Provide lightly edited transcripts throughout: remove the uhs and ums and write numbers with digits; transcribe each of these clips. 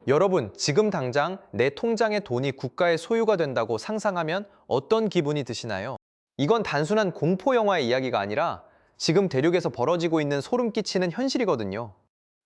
여러분, 지금 당장 내 통장에 돈이 국가의 소유가 된다고 상상하면 어떤 기분이 드시나요? 이건 단순한 공포 영화의 이야기가 아니라 지금 대륙에서 벌어지고 있는 소름 끼치는 현실이거든요.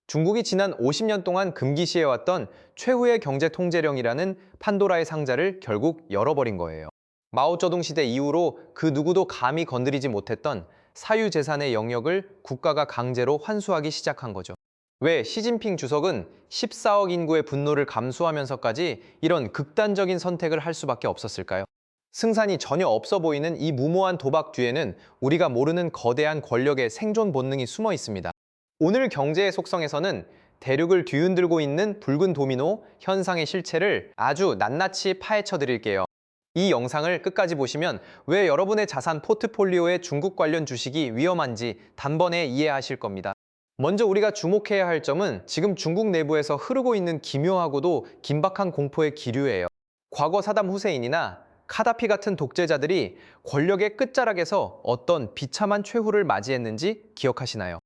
중국이 지난 50년 동안 금기시해왔던 최후의 경제 통제령이라는 판도라의 상자를 결국 열어버린 거예요. 마오쩌둥 시대 이후로 그 누구도 감히 건드리지 못했던 사유재산의 영역을 국가가 강제로 환수하기 시작한 거죠. 왜 시진핑 주석은 14억 인구의 분노를 감수하면서까지 이런 극단적인 선택을 할 수밖에 없었을까요? 승산이 전혀 없어 보이는 이 무모한 도박 뒤에는 우리가 모르는 거대한 권력의 생존 본능이 숨어 있습니다. 오늘 경제의 속성에서는 대륙을 뒤흔들고 있는 붉은 도미노 현상의 실체를 아주 낱낱이 파헤쳐 드릴게요. 이 영상을 끝까지 보시면 왜 여러분의 자산 포트폴리오에 중국 관련 주식이 위험한지 단번에 이해하실 겁니다. 먼저 우리가 주목해야 할 점은 지금 중국 내부에서 흐르고 있는 기묘하고도 긴박한 공포의 기류예요. 과거 사담 후세인이나 카다피 같은 독재자들이 권력의 끝자락에서 어떤 비참한 최후를 맞이했는지 기억하시나요?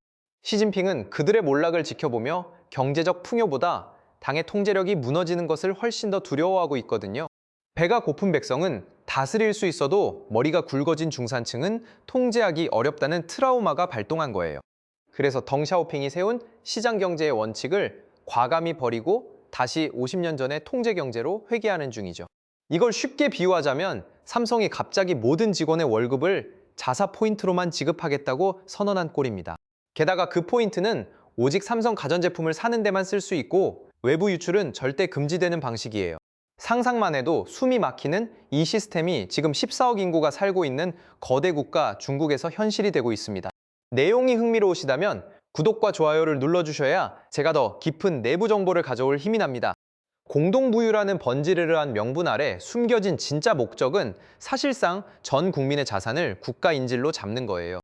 시진핑은 그들의 몰락을 지켜보며 경제적 풍요보다 당의 통제력이 무너지는 것을 훨씬 더 두려워하고 있거든요. 배가 고픈 백성은 다스릴 수 있어도 머리가 굵어진 중산층은 통제하기 어렵다는 트라우마가 발동한 거예요. 그래서 덩샤오핑이 세운 시장 경제의 원칙을 과감히 버리고 다시 50년 전의 통제 경제로 회귀하는 중이죠. 이걸 쉽게 비유하자면 삼성이 갑자기 모든 직원의 월급을 자사 포인트로만 지급하겠다고 선언한 꼴입니다. 게다가 그 포인트는 오직 삼성 가전제품을 사는 데만 쓸 수 있고 외부 유출은 절대 금지되는 방식이에요. 상상만 해도 숨이 막히는 이 시스템이 지금 14억 인구가 살고 있는 거대 국가 중국에서 현실이 되고 있습니다. 내용이 흥미로우시다면 구독과 좋아요를 눌러주셔야 제가 더 깊은 내부 정보를 가져올 힘이 납니다. 공동부유라는 번지르르한 명분 아래 숨겨진 진짜 목적은 사실상 전 국민의 자산을 국가 인질로 잡는 거예요.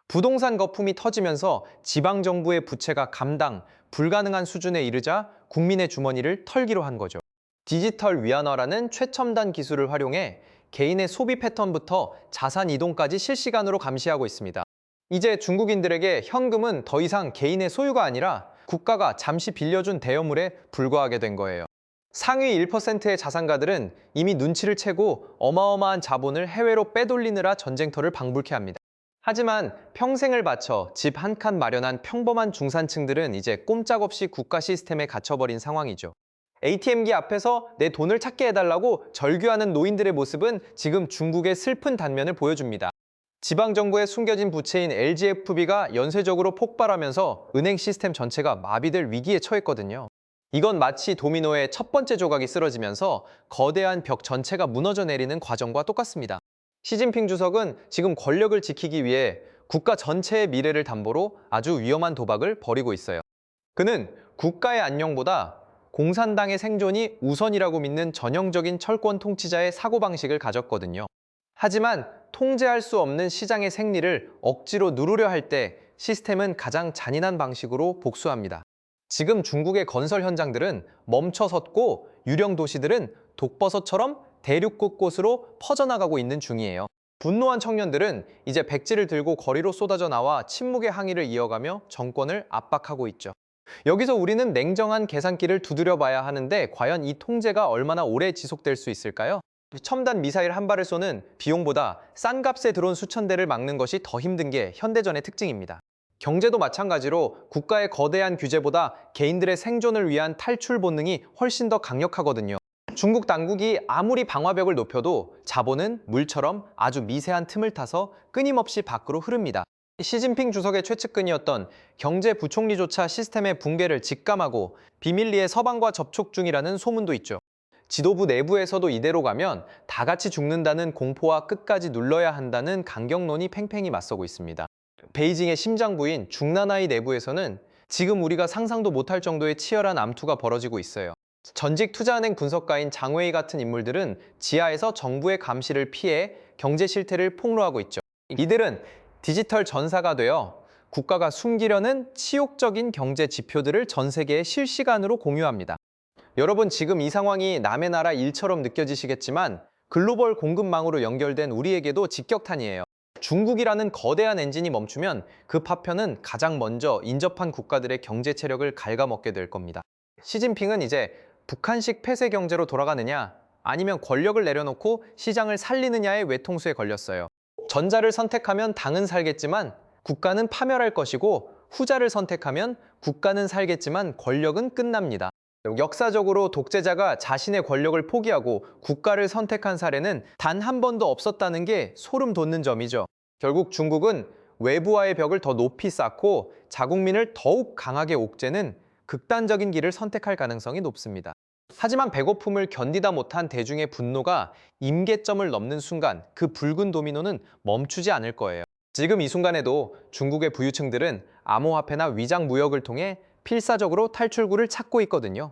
부동산 거품이 터지면서 지방정부의 부채가 감당 불가능한 수준에 이르자 국민의 주머니를 털기로 한 거죠. 디지털 위안화라는 최첨단 기술을 활용해 개인의 소비 패턴부터 자산 이동까지 실시간으로 감시하고 있습니다. 이제 중국인들에게 현금은 더 이상 개인의 소유가 아니라 국가가 잠시 빌려준 대여물에 불과하게 된 거예요. 상위 1%의 자산가들은 이미 눈치를 채고 어마어마한 자본을 해외로 빼돌리느라 전쟁터를 방불케 합니다. 하지만 평생을 바쳐 집 한 칸 마련한 평범한 중산층들은 이제 꼼짝없이 국가 시스템에 갇혀버린 상황이죠. ATM기 앞에서 내 돈을 찾게 해달라고 절규하는 노인들의 모습은 지금 중국의 슬픈 단면을 보여줍니다. 지방정부의 숨겨진 부채인 LGFB가 연쇄적으로 폭발하면서 은행 시스템 전체가 마비될 위기에 처했거든요. 이건 마치 도미노의 첫 번째 조각이 쓰러지면서 거대한 벽 전체가 무너져 내리는 과정과 똑같습니다. 시진핑 주석은 지금 권력을 지키기 위해 국가 전체의 미래를 담보로 아주 위험한 도박을 벌이고 있어요. 그는 국가의 안녕보다 공산당의 생존이 우선이라고 믿는 전형적인 철권 통치자의 사고방식을 가졌거든요. 하지만 통제할 수 없는 시장의 생리를 억지로 누르려 할 때 시스템은 가장 잔인한 방식으로 복수합니다. 지금 중국의 건설 현장들은 멈춰섰고 유령 도시들은 독버섯처럼 대륙 곳곳으로 퍼져나가고 있는 중이에요. 분노한 청년들은 이제 백지를 들고 거리로 쏟아져 나와 침묵의 항의를 이어가며 정권을 압박하고 있죠. 여기서 우리는 냉정한 계산기를 두드려봐야 하는데 과연 이 통제가 얼마나 오래 지속될 수 있을까요? 첨단 미사일 한 발을 쏘는 비용보다 싼 값에 들어온 수천 대를 막는 것이 더 힘든 게 현대전의 특징입니다. 경제도 마찬가지로 국가의 거대한 규제보다 개인들의 생존을 위한 탈출 본능이 훨씬 더 강력하거든요. 중국 당국이 아무리 방화벽을 높여도 자본은 물처럼 아주 미세한 틈을 타서 끊임없이 밖으로 흐릅니다. 시진핑 주석의 최측근이었던 경제부총리조차 시스템의 붕괴를 직감하고 비밀리에 서방과 접촉 중이라는 소문도 있죠. 지도부 내부에서도 이대로 가면 다 같이 죽는다는 공포와 끝까지 눌러야 한다는 강경론이 팽팽히 맞서고 있습니다. 베이징의 심장부인 중나나이 내부에서는 지금 우리가 상상도 못할 정도의 치열한 암투가 벌어지고 있어요. 전직 투자은행 분석가인 장웨이 같은 인물들은 지하에서 정부의 감시를 피해 경제 실태를 폭로하고 있죠. 이들은 디지털 전사가 되어 국가가 숨기려는 치욕적인 경제 지표들을 전 세계에 실시간으로 공유합니다. 여러분, 지금 이 상황이 남의 나라 일처럼 느껴지시겠지만 글로벌 공급망으로 연결된 우리에게도 직격탄이에요. 중국이라는 거대한 엔진이 멈추면 그 파편은 가장 먼저 인접한 국가들의 경제 체력을 갉아먹게 될 겁니다. 시진핑은 이제 북한식 폐쇄 경제로 돌아가느냐 아니면 권력을 내려놓고 시장을 살리느냐의 외통수에 걸렸어요. 전자를 선택하면 당은 살겠지만 국가는 파멸할 것이고 후자를 선택하면 국가는 살겠지만 권력은 끝납니다. 역사적으로 독재자가 자신의 권력을 포기하고 국가를 선택한 사례는 단 한 번도 없었다는 게 소름 돋는 점이죠. 결국 중국은 외부와의 벽을 더 높이 쌓고 자국민을 더욱 강하게 옥죄는 극단적인 길을 선택할 가능성이 높습니다. 하지만 배고픔을 견디다 못한 대중의 분노가 임계점을 넘는 순간 그 붉은 도미노는 멈추지 않을 거예요. 지금 이 순간에도 중국의 부유층들은 암호화폐나 위장 무역을 통해 필사적으로 탈출구를 찾고 있거든요.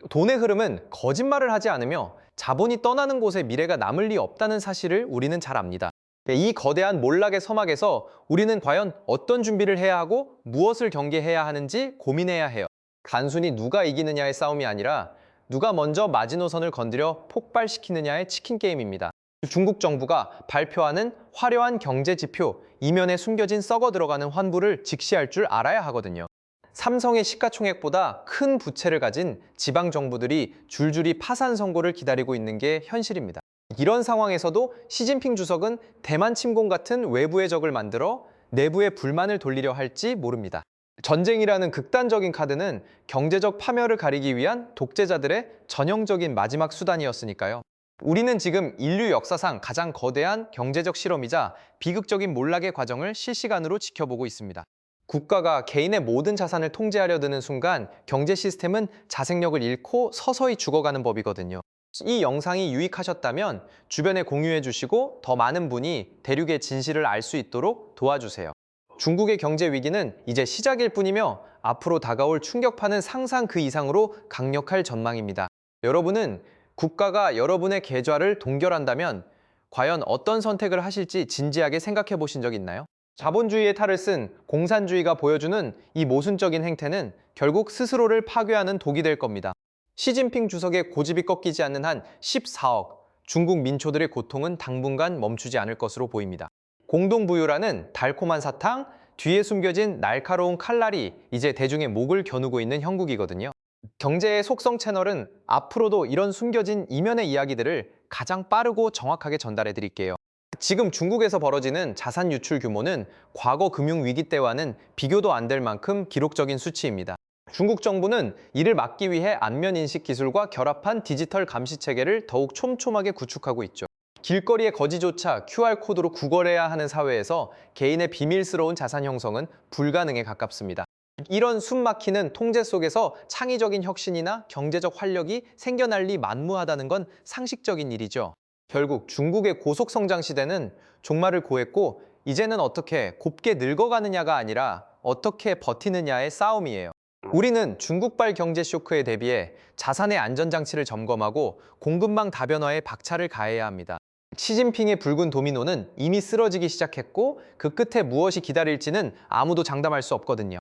돈의 흐름은 거짓말을 하지 않으며 자본이 떠나는 곳에 미래가 남을 리 없다는 사실을 우리는 잘 압니다. 이 거대한 몰락의 서막에서 우리는 과연 어떤 준비를 해야 하고 무엇을 경계해야 하는지 고민해야 해요. 단순히 누가 이기느냐의 싸움이 아니라 누가 먼저 마지노선을 건드려 폭발시키느냐의 치킨 게임입니다. 중국 정부가 발표하는 화려한 경제 지표, 이면에 숨겨진 썩어 들어가는 환부를 직시할 줄 알아야 하거든요. 삼성의 시가총액보다 큰 부채를 가진 지방 정부들이 줄줄이 파산 선고를 기다리고 있는 게 현실입니다. 이런 상황에서도 시진핑 주석은 대만 침공 같은 외부의 적을 만들어 내부의 불만을 돌리려 할지 모릅니다. 전쟁이라는 극단적인 카드는 경제적 파멸을 가리기 위한 독재자들의 전형적인 마지막 수단이었으니까요. 우리는 지금 인류 역사상 가장 거대한 경제적 실험이자 비극적인 몰락의 과정을 실시간으로 지켜보고 있습니다. 국가가 개인의 모든 자산을 통제하려 드는 순간 경제 시스템은 자생력을 잃고 서서히 죽어가는 법이거든요. 이 영상이 유익하셨다면 주변에 공유해 주시고 더 많은 분이 대륙의 진실을 알 수 있도록 도와주세요. 중국의 경제 위기는 이제 시작일 뿐이며 앞으로 다가올 충격파는 상상 그 이상으로 강력할 전망입니다. 여러분은 국가가 여러분의 계좌를 동결한다면 과연 어떤 선택을 하실지 진지하게 생각해 보신 적 있나요? 자본주의의 탈을 쓴 공산주의가 보여주는 이 모순적인 행태는 결국 스스로를 파괴하는 독이 될 겁니다. 시진핑 주석의 고집이 꺾이지 않는 한 14억, 중국 민초들의 고통은 당분간 멈추지 않을 것으로 보입니다. 공동부유라는 달콤한 사탕, 뒤에 숨겨진 날카로운 칼날이 이제 대중의 목을 겨누고 있는 형국이거든요. 경제의 속성 채널은 앞으로도 이런 숨겨진 이면의 이야기들을 가장 빠르고 정확하게 전달해 드릴게요. 지금 중국에서 벌어지는 자산 유출 규모는 과거 금융위기 때와는 비교도 안 될 만큼 기록적인 수치입니다. 중국 정부는 이를 막기 위해 안면인식 기술과 결합한 디지털 감시 체계를 더욱 촘촘하게 구축하고 있죠. 길거리의 거지조차 QR코드로 구걸해야 하는 사회에서 개인의 비밀스러운 자산 형성은 불가능에 가깝습니다. 이런 숨막히는 통제 속에서 창의적인 혁신이나 경제적 활력이 생겨날 리 만무하다는 건 상식적인 일이죠. 결국 중국의 고속성장 시대는 종말을 고했고 이제는 어떻게 곱게 늙어가느냐가 아니라 어떻게 버티느냐의 싸움이에요. 우리는 중국발 경제 쇼크에 대비해 자산의 안전장치를 점검하고 공급망 다변화에 박차를 가해야 합니다. 시진핑의 붉은 도미노는 이미 쓰러지기 시작했고 그 끝에 무엇이 기다릴지는 아무도 장담할 수 없거든요.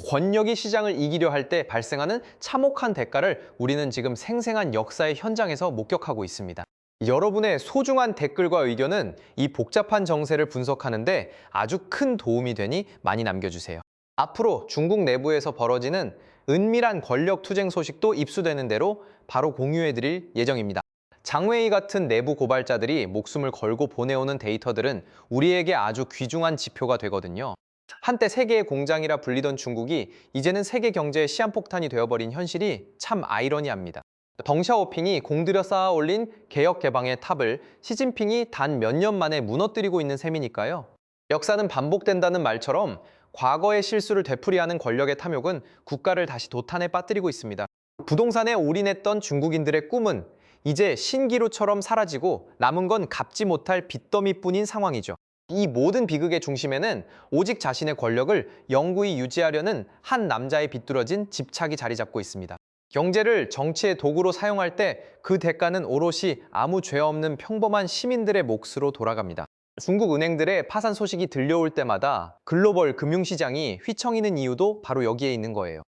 권력이 시장을 이기려 할 때 발생하는 참혹한 대가를 우리는 지금 생생한 역사의 현장에서 목격하고 있습니다. 여러분의 소중한 댓글과 의견은 이 복잡한 정세를 분석하는데 아주 큰 도움이 되니 많이 남겨주세요. 앞으로 중국 내부에서 벌어지는 은밀한 권력 투쟁 소식도 입수되는 대로 바로 공유해드릴 예정입니다. 장웨이 같은 내부 고발자들이 목숨을 걸고 보내오는 데이터들은 우리에게 아주 귀중한 지표가 되거든요. 한때 세계의 공장이라 불리던 중국이 이제는 세계 경제의 시한폭탄이 되어버린 현실이 참 아이러니합니다. 덩샤오핑이 공들여 쌓아 올린 개혁 개방의 탑을 시진핑이 단 몇 년 만에 무너뜨리고 있는 셈이니까요. 역사는 반복된다는 말처럼 과거의 실수를 되풀이하는 권력의 탐욕은 국가를 다시 도탄에 빠뜨리고 있습니다. 부동산에 올인했던 중국인들의 꿈은 이제 신기루처럼 사라지고 남은 건 갚지 못할 빚더미뿐인 상황이죠. 이 모든 비극의 중심에는 오직 자신의 권력을 영구히 유지하려는 한 남자의 비뚤어진 집착이 자리 잡고 있습니다. 경제를 정치의 도구로 사용할 때 그 대가는 오롯이 아무 죄 없는 평범한 시민들의 몫으로 돌아갑니다. 중국 은행들의 파산 소식이 들려올 때마다 글로벌 금융시장이 휘청이는 이유도 바로 여기에 있는 거예요.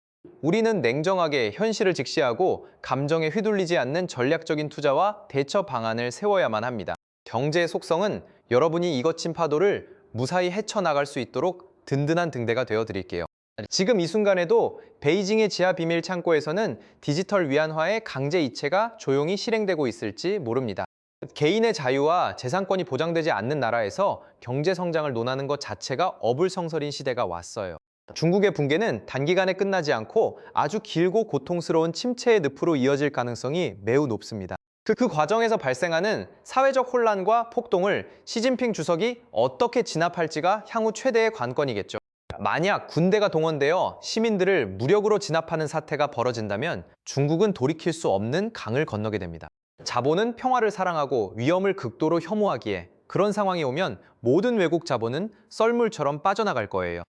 우리는 냉정하게 현실을 직시하고 감정에 휘둘리지 않는 전략적인 투자와 대처 방안을 세워야만 합니다. 경제의 속성은 여러분이 이 거친 파도를 무사히 헤쳐나갈 수 있도록 든든한 등대가 되어 드릴게요. 지금 이 순간에도 베이징의 지하 비밀 창고에서는 디지털 위안화의 강제 이체가 조용히 실행되고 있을지 모릅니다. 개인의 자유와 재산권이 보장되지 않는 나라에서 경제 성장을 논하는 것 자체가 어불성설인 시대가 왔어요. 중국의 붕괴는 단기간에 끝나지 않고 아주 길고 고통스러운 침체의 늪으로 이어질 가능성이 매우 높습니다. 그 과정에서 발생하는 사회적 혼란과 폭동을 시진핑 주석이 어떻게 진압할지가 향후 최대의 관건이겠죠. 만약 군대가 동원되어 시민들을 무력으로 진압하는 사태가 벌어진다면 중국은 돌이킬 수 없는 강을 건너게 됩니다. 자본은 평화를 사랑하고 위험을 극도로 혐오하기에 그런 상황이 오면 모든 외국 자본은 썰물처럼 빠져나갈 거예요.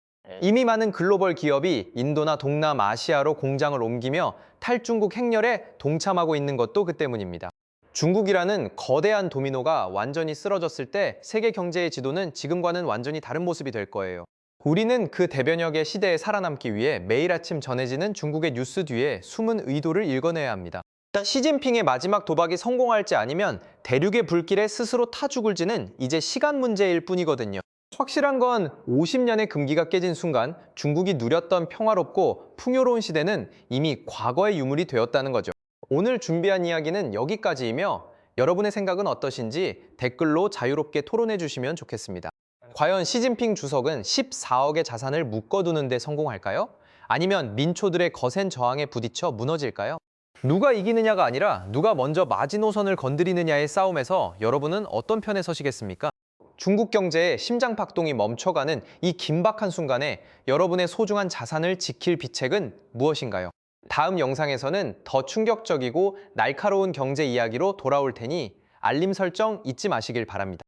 이미 많은 글로벌 기업이 인도나 동남아시아로 공장을 옮기며 탈중국 행렬에 동참하고 있는 것도 그 때문입니다. 중국이라는 거대한 도미노가 완전히 쓰러졌을 때 세계 경제의 지도는 지금과는 완전히 다른 모습이 될 거예요. 우리는 그 대변혁의 시대에 살아남기 위해 매일 아침 전해지는 중국의 뉴스 뒤에 숨은 의도를 읽어내야 합니다. 시진핑의 마지막 도박이 성공할지 아니면 대륙의 불길에 스스로 타 죽을지는 이제 시간 문제일 뿐이거든요. 확실한 건 50년의 금기가 깨진 순간 중국이 누렸던 평화롭고 풍요로운 시대는 이미 과거의 유물이 되었다는 거죠. 오늘 준비한 이야기는 여기까지이며 여러분의 생각은 어떠신지 댓글로 자유롭게 토론해 주시면 좋겠습니다. 과연 시진핑 주석은 14억의 자산을 묶어두는 데 성공할까요? 아니면 민초들의 거센 저항에 부딪혀 무너질까요? 누가 이기느냐가 아니라 누가 먼저 마지노선을 건드리느냐의 싸움에서 여러분은 어떤 편에 서시겠습니까? 중국 경제의 심장박동이 멈춰가는 이 긴박한 순간에 여러분의 소중한 자산을 지킬 비책은 무엇인가요? 다음 영상에서는 더 충격적이고 날카로운 경제 이야기로 돌아올 테니 알림 설정 잊지 마시길 바랍니다.